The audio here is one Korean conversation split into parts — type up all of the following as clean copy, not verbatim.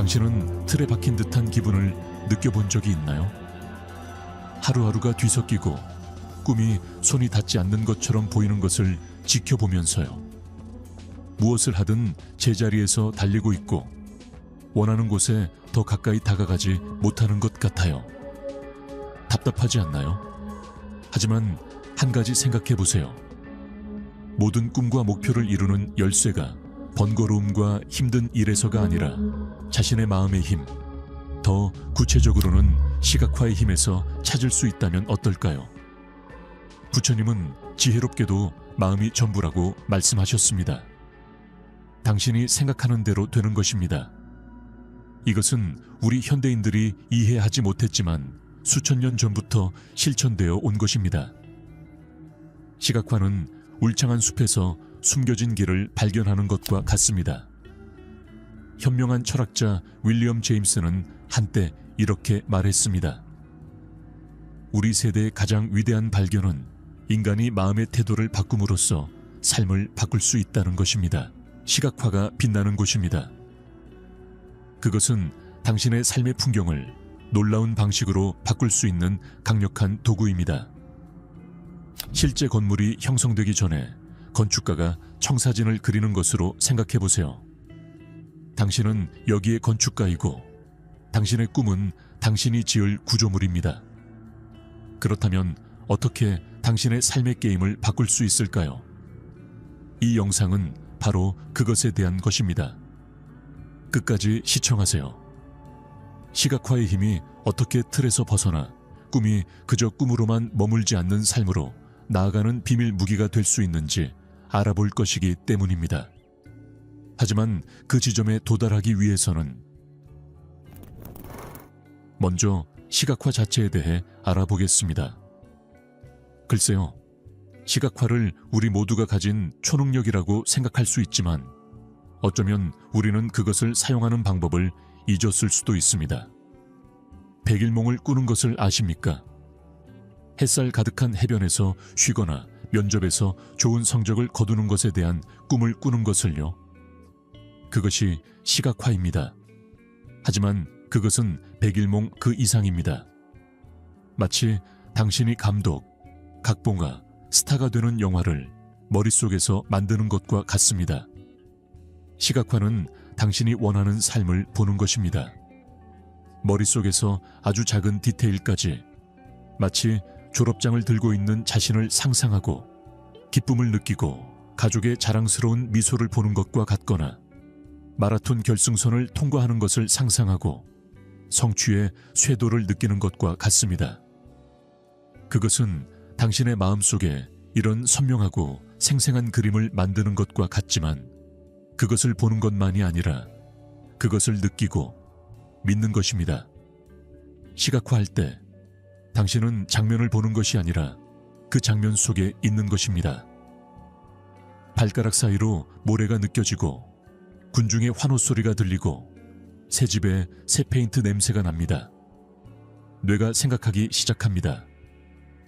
당신은 틀에 박힌 듯한 기분을 느껴본 적이 있나요? 하루하루가 뒤섞이고 꿈이 손이 닿지 않는 것처럼 보이는 것을 지켜보면서요. 무엇을 하든 제자리에서 달리고 있고 원하는 곳에 더 가까이 다가가지 못하는 것 같아요. 답답하지 않나요? 하지만 한 가지 생각해 보세요. 모든 꿈과 목표를 이루는 열쇠가 번거로움과 힘든 일에서가 아니라 자신의 마음의 힘, 더 구체적으로는 시각화의 힘에서 찾을 수 있다면 어떨까요? 부처님은 지혜롭게도 마음이 전부라고 말씀하셨습니다. 당신이 생각하는 대로 되는 것입니다. 이것은 우리 현대인들이 이해하지 못했지만 수천 년 전부터 실천되어 온 것입니다. 시각화는 울창한 숲에서 숨겨진 길을 발견하는 것과 같습니다. 현명한 철학자 윌리엄 제임스는 한때 이렇게 말했습니다. 우리 세대의 가장 위대한 발견은 인간이 마음의 태도를 바꿈으로써 삶을 바꿀 수 있다는 것입니다. 시각화가 빛나는 곳입니다. 그것은 당신의 삶의 풍경을 놀라운 방식으로 바꿀 수 있는 강력한 도구입니다. 실제 건물이 형성되기 전에 건축가가 청사진을 그리는 것으로 생각해 보세요. 당신은 여기에 건축가이고 당신의 꿈은 당신이 지을 구조물입니다. 그렇다면 어떻게 당신의 삶의 게임을 바꿀 수 있을까요? 이 영상은 바로 그것에 대한 것입니다. 끝까지 시청하세요. 시각화의 힘이 어떻게 틀에서 벗어나 꿈이 그저 꿈으로만 머물지 않는 삶으로 나아가는 비밀 무기가 될 수 있는지 알아볼 것이기 때문입니다. 하지만 그 지점에 도달하기 위해서는 먼저 시각화 자체에 대해 알아보겠습니다. 글쎄요, 시각화를 우리 모두가 가진 초능력이라고 생각할 수 있지만 어쩌면 우리는 그것을 사용하는 방법을 잊었을 수도 있습니다. 백일몽을 꾸는 것을 아십니까? 햇살 가득한 해변에서 쉬거나 면접에서 좋은 성적을 거두는 것에 대한 꿈을 꾸는 것을요. 그것이 시각화입니다. 하지만 그것은 백일몽 그 이상입니다. 마치 당신이 감독, 각본가, 스타가 되는 영화를 머릿속에서 만드는 것과 같습니다. 시각화는 당신이 원하는 삶을 보는 것입니다. 머릿속에서 아주 작은 디테일까지 마치 졸업장을 들고 있는 자신을 상상하고 기쁨을 느끼고 가족의 자랑스러운 미소를 보는 것과 같거나 마라톤 결승선을 통과하는 것을 상상하고 성취의 쇄도를 느끼는 것과 같습니다. 그것은 당신의 마음속에 이런 선명하고 생생한 그림을 만드는 것과 같지만 그것을 보는 것만이 아니라 그것을 느끼고 믿는 것입니다. 시각화할 때 당신은 장면을 보는 것이 아니라 그 장면 속에 있는 것입니다. 발가락 사이로 모래가 느껴지고 군중의 환호 소리가 들리고 새 집에 새 페인트 냄새가 납니다. 뇌가 생각하기 시작합니다.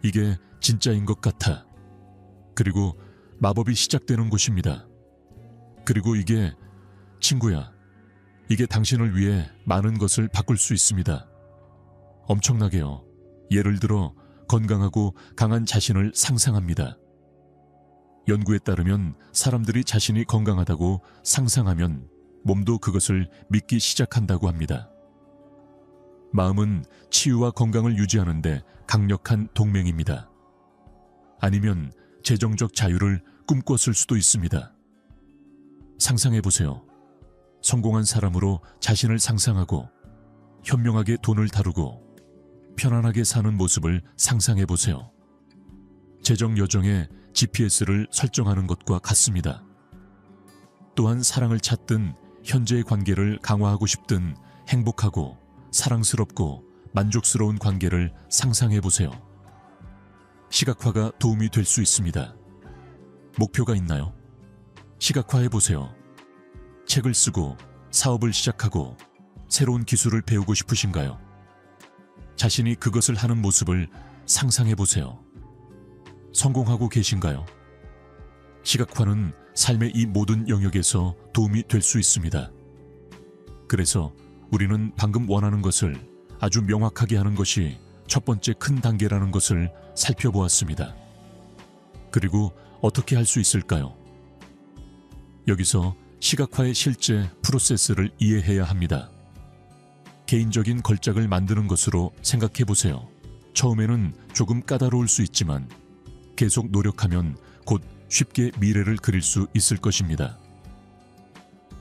이게 진짜인 것 같아. 그리고 마법이 시작되는 곳입니다. 그리고 이게, 친구야, 이게 당신을 위해 많은 것을 바꿀 수 있습니다. 엄청나게요. 예를 들어 건강하고 강한 자신을 상상합니다. 연구에 따르면 사람들이 자신이 건강하다고 상상하면 몸도 그것을 믿기 시작한다고 합니다. 마음은 치유와 건강을 유지하는 데 강력한 동맹입니다. 아니면 재정적 자유를 꿈꿨을 수도 있습니다. 상상해보세요. 성공한 사람으로 자신을 상상하고 현명하게 돈을 다루고 편안하게 사는 모습을 상상해보세요. 재정 여정에 GPS를 설정하는 것과 같습니다. 또한 사랑을 찾든 현재의 관계를 강화하고 싶든 행복하고 사랑스럽고 만족스러운 관계를 상상해보세요. 시각화가 도움이 될 수 있습니다. 목표가 있나요? 시각화해보세요. 책을 쓰고 사업을 시작하고 새로운 기술을 배우고 싶으신가요? 자신이 그것을 하는 모습을 상상해보세요. 성공하고 계신가요? 시각화는 삶의 이 모든 영역에서 도움이 될 수 있습니다. 그래서 우리는 방금 원하는 것을 아주 명확하게 하는 것이 첫 번째 큰 단계라는 것을 살펴보았습니다. 그리고 어떻게 할 수 있을까요? 여기서 시각화의 실제 프로세스를 이해해야 합니다. 개인적인 걸작을 만드는 것으로 생각해 보세요. 처음에는 조금 까다로울 수 있지만 계속 노력하면 곧 쉽게 미래를 그릴 수 있을 것입니다.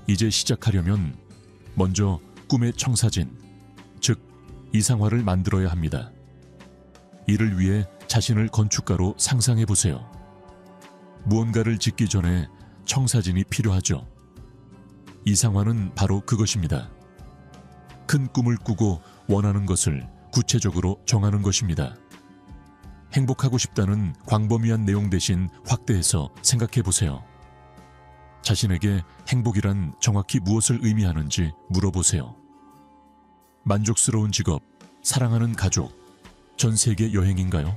이제 시작하려면 먼저 꿈의 청사진, 즉 이상화를 만들어야 합니다. 이를 위해 자신을 건축가로 상상해 보세요. 무언가를 짓기 전에 청사진이 필요하죠. 이상화는 바로 그것입니다. 큰 꿈을 꾸고 원하는 것을 구체적으로 정하는 것입니다. 행복하고 싶다는 광범위한 내용 대신 확대해서 생각해 보세요. 자신에게 행복이란 정확히 무엇을 의미하는지 물어보세요. 만족스러운 직업, 사랑하는 가족, 전 세계 여행인가요?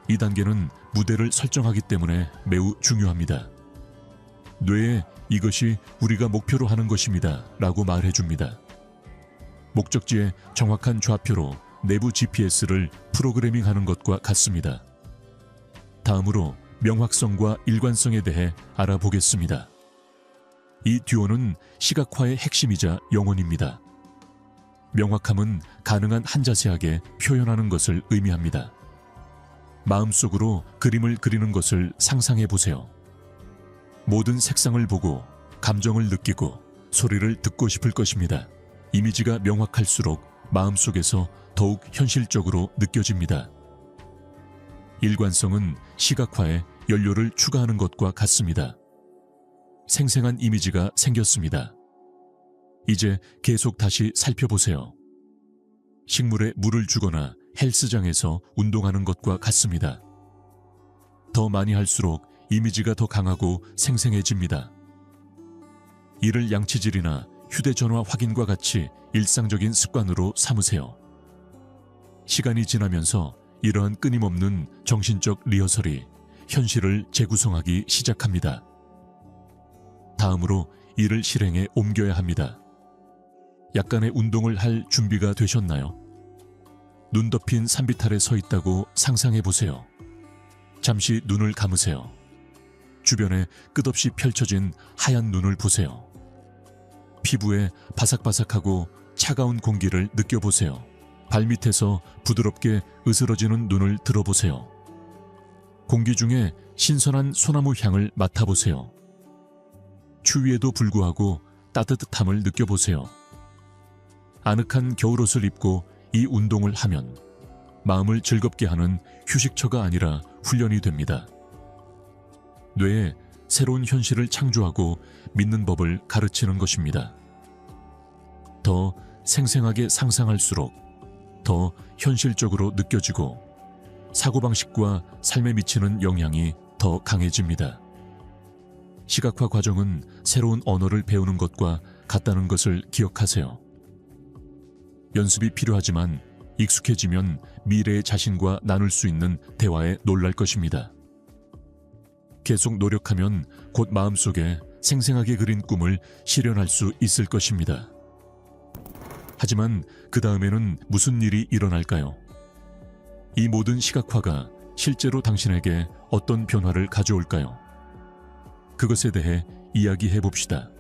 이 단계는 무대를 설정하기 때문에 매우 중요합니다. 뇌에 이것이 우리가 목표로 하는 것입니다 라고 말해줍니다. 목적지의 정확한 좌표로 내부 GPS를 프로그래밍하는 것과 같습니다. 다음으로 명확성과 일관성에 대해 알아보겠습니다. 이 듀오는 시각화의 핵심이자 영혼입니다. 명확함은 가능한 한 자세하게 표현하는 것을 의미합니다. 마음속으로 그림을 그리는 것을 상상해 보세요. 모든 색상을 보고 감정을 느끼고 소리를 듣고 싶을 것입니다. 이미지가 명확할수록 마음속에서 더욱 현실적으로 느껴집니다. 일관성은 시각화에 연료를 추가하는 것과 같습니다. 생생한 이미지가 생겼습니다. 이제 계속 다시 살펴보세요. 식물에 물을 주거나 헬스장에서 운동하는 것과 같습니다. 더 많이 할수록 이미지가 더 강하고 생생해집니다. 이를 양치질이나 휴대전화 확인과 같이 일상적인 습관으로 삼으세요. 시간이 지나면서 이러한 끊임없는 정신적 리허설이 현실을 재구성하기 시작합니다. 다음으로 이를 실행에 옮겨야 합니다. 약간의 운동을 할 준비가 되셨나요? 눈 덮인 산비탈에 서 있다고 상상해 보세요. 잠시 눈을 감으세요. 주변에 끝없이 펼쳐진 하얀 눈을 보세요. 피부에 바삭바삭하고 차가운 공기를 느껴보세요. 발밑에서 부드럽게 으스러지는 눈을 들어보세요. 공기 중에 신선한 소나무 향을 맡아보세요. 추위에도 불구하고 따뜻함을 느껴보세요. 아늑한 겨울옷을 입고 이 운동을 하면 마음을 즐겁게 하는 휴식처가 아니라 훈련이 됩니다. 뇌에 새로운 현실을 창조하고 믿는 법을 가르치는 것입니다. 더 생생하게 상상할수록 더 현실적으로 느껴지고 사고방식과 삶에 미치는 영향이 더 강해집니다. 시각화 과정은 새로운 언어를 배우는 것과 같다는 것을 기억하세요. 연습이 필요하지만 익숙해지면 미래의 자신과 나눌 수 있는 대화에 놀랄 것입니다. 계속 노력하면 곧 마음속에 생생하게 그린 꿈을 실현할 수 있을 것입니다. 하지만 그 다음에는 무슨 일이 일어날까요? 이 모든 시각화가 실제로 당신에게 어떤 변화를 가져올까요? 그것에 대해 이야기해 봅시다.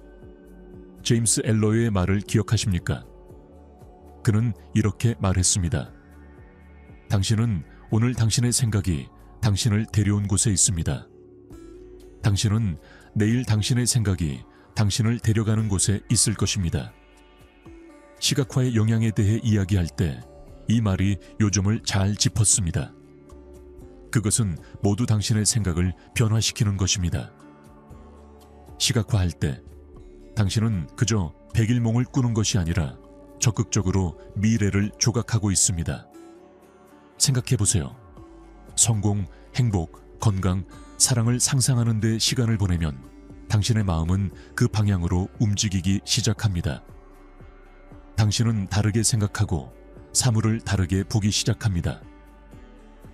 제임스 엘러의 말을 기억하십니까? 그는 이렇게 말했습니다. 당신은 오늘 당신의 생각이 당신을 데려온 곳에 있습니다. 당신은 내일 당신의 생각이 당신을 데려가는 곳에 있을 것입니다. 시각화의 영향에 대해 이야기할 때 이 말이 요점을 잘 짚었습니다. 그것은 모두 당신의 생각을 변화시키는 것입니다. 시각화할 때 당신은 그저 백일몽을 꾸는 것이 아니라 적극적으로 미래를 조각하고 있습니다. 생각해 보세요. 성공, 행복, 건강, 사랑을 상상하는 데 시간을 보내면 당신의 마음은 그 방향으로 움직이기 시작합니다. 당신은 다르게 생각하고 사물을 다르게 보기 시작합니다.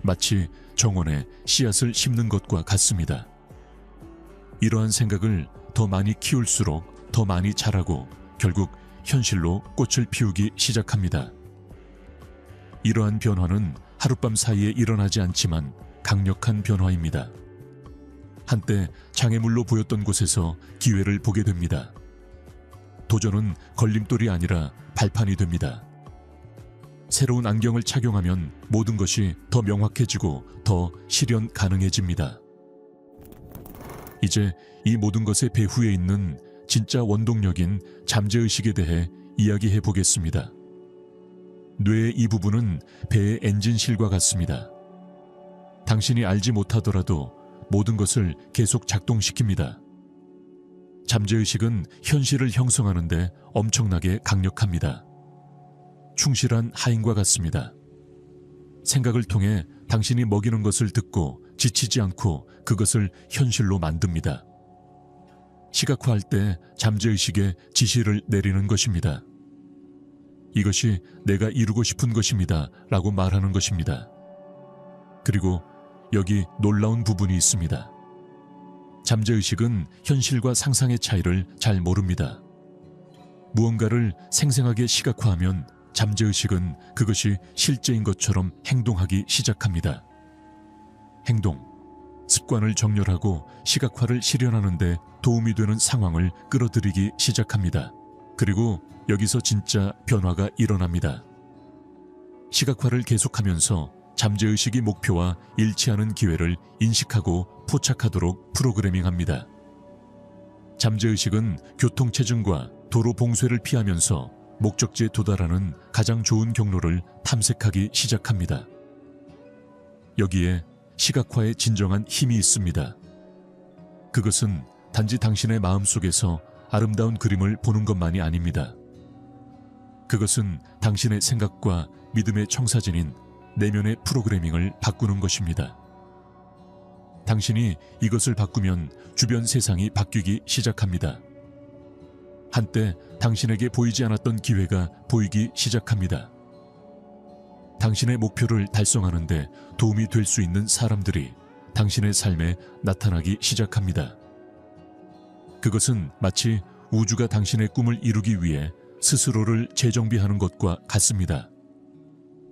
마치 정원에 씨앗을 심는 것과 같습니다. 이러한 생각을 더 많이 키울수록 더 많이 자라고 결국 현실로 꽃을 피우기 시작합니다. 이러한 변화는 하룻밤 사이에 일어나지 않지만 강력한 변화입니다. 한때 장애물로 보였던 곳에서 기회를 보게 됩니다. 도전은 걸림돌이 아니라 발판이 됩니다. 새로운 안경을 착용하면 모든 것이 더 명확해지고 더 실현 가능해집니다. 이제 이 모든 것의 배후에 있는 진짜 원동력인 잠재의식에 대해 이야기해 보겠습니다. 뇌의 이 부분은 배의 엔진실과 같습니다. 당신이 알지 못하더라도 모든 것을 계속 작동시킵니다. 잠재의식은 현실을 형성하는 데 엄청나게 강력합니다. 충실한 하인과 같습니다. 생각을 통해 당신이 먹이는 것을 듣고 지치지 않고 그것을 현실로 만듭니다. 시각화할 때 잠재의식에 지시를 내리는 것입니다. 이것이 내가 이루고 싶은 것입니다 라고 말하는 것입니다. 그리고 여기 놀라운 부분이 있습니다. 잠재의식은 현실과 상상의 차이를 잘 모릅니다. 무언가를 생생하게 시각화하면 잠재의식은 그것이 실제인 것처럼 행동하기 시작합니다. 행동, 습관을 정렬하고 시각화를 실현하는 데 도움이 되는 상황을 끌어들이기 시작합니다. 그리고 여기서 진짜 변화가 일어납니다. 시각화를 계속하면서 잠재의식이 목표와 일치하는 기회를 인식하고 포착하도록 프로그래밍합니다. 잠재의식은 교통체증과 도로 봉쇄를 피하면서 목적지에 도달하는 가장 좋은 경로를 탐색하기 시작합니다. 여기에 시각화의 진정한 힘이 있습니다. 그것은 단지 당신의 마음속에서 아름다운 그림을 보는 것만이 아닙니다. 그것은 당신의 생각과 믿음의 청사진인 내면의 프로그래밍을 바꾸는 것입니다. 당신이 이것을 바꾸면 주변 세상이 바뀌기 시작합니다. 한때 당신에게 보이지 않았던 기회가 보이기 시작합니다. 당신의 목표를 달성하는 데 도움이 될 수 있는 사람들이 당신의 삶에 나타나기 시작합니다. 그것은 마치 우주가 당신의 꿈을 이루기 위해 스스로를 재정비하는 것과 같습니다.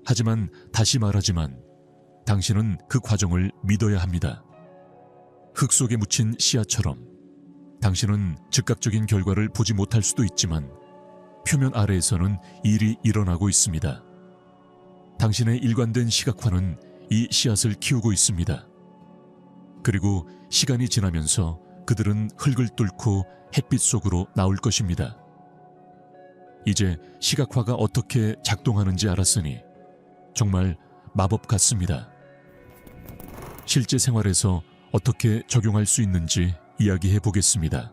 하지만 다시 말하지만 당신은 그 과정을 믿어야 합니다. 흙 속에 묻힌 씨앗처럼 당신은 즉각적인 결과를 보지 못할 수도 있지만 표면 아래에서는 일이 일어나고 있습니다. 당신의 일관된 시각화는 이 씨앗을 키우고 있습니다. 그리고 시간이 지나면서 그들은 흙을 뚫고 햇빛 속으로 나올 것입니다. 이제 시각화가 어떻게 작동하는지 알았으니 정말 마법 같습니다. 실제 생활에서 어떻게 적용할 수 있는지 이야기해 보겠습니다.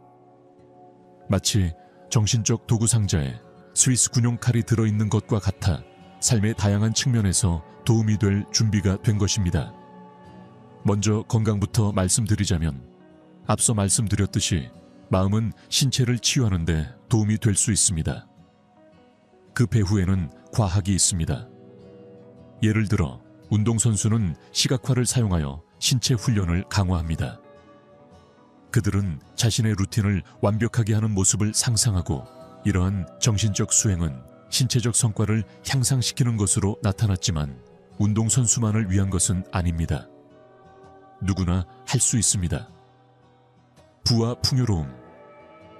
마치 정신적 도구 상자에 스위스 군용 칼이 들어있는 것과 같아 삶의 다양한 측면에서 도움이 될 준비가 된 것입니다. 먼저 건강부터 말씀드리자면 앞서 말씀드렸듯이 마음은 신체를 치유하는 데 도움이 될 수 있습니다. 그 배후에는 과학이 있습니다. 예를 들어 운동선수는 시각화를 사용하여 신체 훈련을 강화합니다. 그들은 자신의 루틴을 완벽하게 하는 모습을 상상하고 이러한 정신적 수행은 신체적 성과를 향상시키는 것으로 나타났지만 운동선수만을 위한 것은 아닙니다. 누구나 할 수 있습니다. 부와 풍요로움,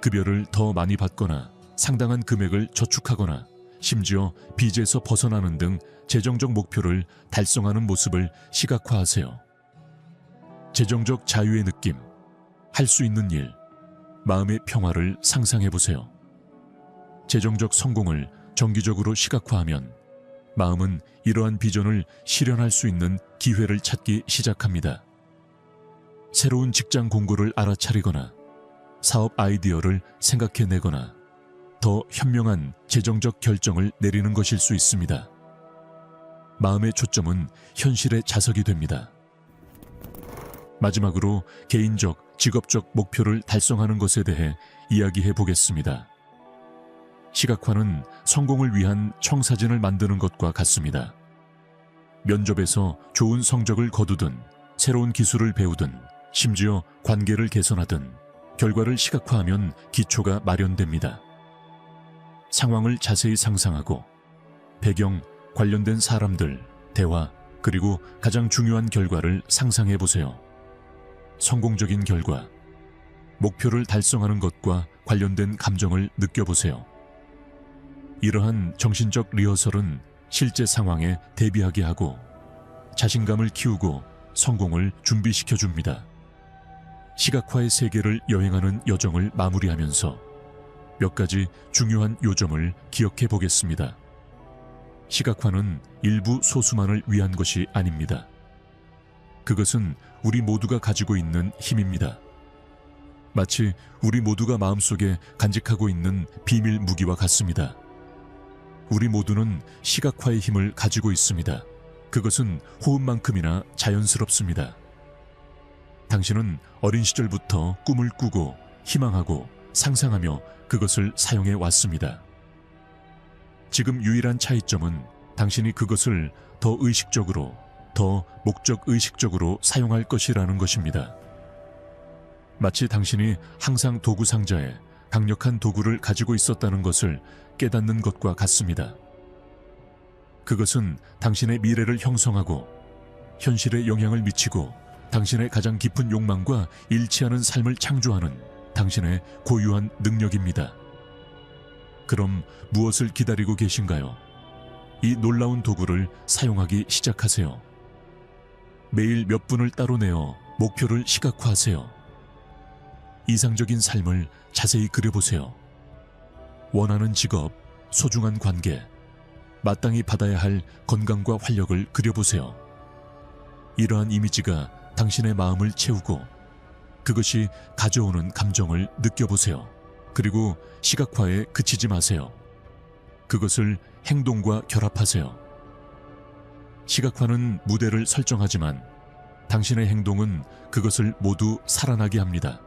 급여를 더 많이 받거나 상당한 금액을 저축하거나 심지어 빚에서 벗어나는 등 재정적 목표를 달성하는 모습을 시각화하세요. 재정적 자유의 느낌, 할 수 있는 일, 마음의 평화를 상상해보세요. 재정적 성공을 정기적으로 시각화하면 마음은 이러한 비전을 실현할 수 있는 기회를 찾기 시작합니다. 새로운 직장 공고를 알아차리거나 사업 아이디어를 생각해내거나 더 현명한 재정적 결정을 내리는 것일 수 있습니다. 마음의 초점은 현실의 자석이 됩니다. 마지막으로 개인적, 직업적 목표를 달성하는 것에 대해 이야기해 보겠습니다. 시각화는 성공을 위한 청사진을 만드는 것과 같습니다. 면접에서 좋은 성적을 거두든 새로운 기술을 배우든 심지어 관계를 개선하든 결과를 시각화하면 기초가 마련됩니다. 상황을 자세히 상상하고 배경, 관련된 사람들, 대화, 그리고 가장 중요한 결과를 상상해 보세요. 성공적인 결과, 목표를 달성하는 것과 관련된 감정을 느껴보세요. 이러한 정신적 리허설은 실제 상황에 대비하게 하고 자신감을 키우고 성공을 준비시켜 줍니다. 시각화의 세계를 여행하는 여정을 마무리하면서 몇 가지 중요한 요점을 기억해 보겠습니다. 시각화는 일부 소수만을 위한 것이 아닙니다. 그것은 우리 모두가 가지고 있는 힘입니다. 마치 우리 모두가 마음속에 간직하고 있는 비밀 무기와 같습니다. 우리 모두는 시각화의 힘을 가지고 있습니다. 그것은 호흡만큼이나 자연스럽습니다. 당신은 어린 시절부터 꿈을 꾸고 희망하고 상상하며 그것을 사용해 왔습니다. 지금 유일한 차이점은 당신이 그것을 더 의식적으로, 더 목적의식적으로 사용할 것이라는 것입니다. 마치 당신이 항상 도구 상자에 강력한 도구를 가지고 있었다는 것을 깨닫는 것과 같습니다. 그것은 당신의 미래를 형성하고 현실에 영향을 미치고 당신의 가장 깊은 욕망과 일치하는 삶을 창조하는 당신의 고유한 능력입니다. 그럼 무엇을 기다리고 계신가요? 이 놀라운 도구를 사용하기 시작하세요. 매일 몇 분을 따로 내어 목표를 시각화하세요. 이상적인 삶을 자세히 그려보세요. 원하는 직업, 소중한 관계, 마땅히 받아야 할 건강과 활력을 그려보세요. 이러한 이미지가 당신의 마음을 채우고 그것이 가져오는 감정을 느껴보세요. 그리고 시각화에 그치지 마세요. 그것을 행동과 결합하세요. 시각화는 무대를 설정하지만 당신의 행동은 그것을 모두 살아나게 합니다.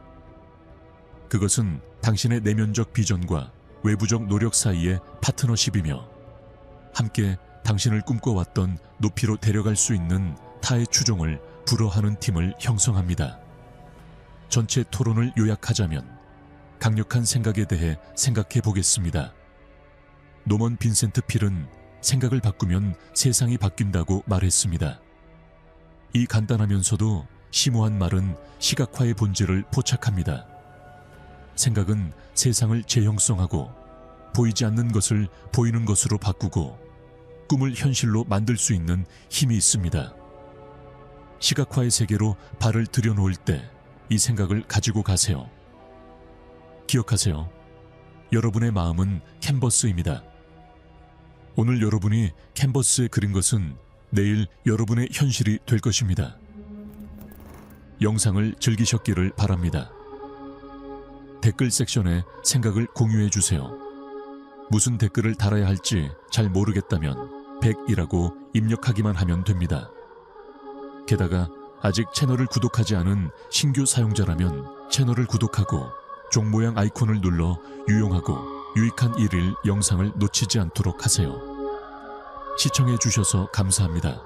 그것은 당신의 내면적 비전과 외부적 노력 사이의 파트너십이며 함께 당신을 꿈꿔왔던 높이로 데려갈 수 있는 타의 추종을 불허하는 팀을 형성합니다. 전체 토론을 요약하자면 강력한 생각에 대해 생각해 보겠습니다. 노먼 빈센트 필은 생각을 바꾸면 세상이 바뀐다고 말했습니다. 이 간단하면서도 심오한 말은 시각화의 본질을 포착합니다. 생각은 세상을 재형성하고 보이지 않는 것을 보이는 것으로 바꾸고 꿈을 현실로 만들 수 있는 힘이 있습니다. 시각화의 세계로 발을 들여놓을 때 이 생각을 가지고 가세요. 기억하세요. 여러분의 마음은 캔버스입니다. 오늘 여러분이 캔버스에 그린 것은 내일 여러분의 현실이 될 것입니다. 영상을 즐기셨기를 바랍니다. 댓글 섹션에 생각을 공유해 주세요. 무슨 댓글을 달아야 할지 잘 모르겠다면 100이라고 입력하기만 하면 됩니다. 게다가 아직 채널을 구독하지 않은 신규 사용자라면 채널을 구독하고 종 모양 아이콘을 눌러 유용하고 유익한 일일 영상을 놓치지 않도록 하세요. 시청해 주셔서 감사합니다.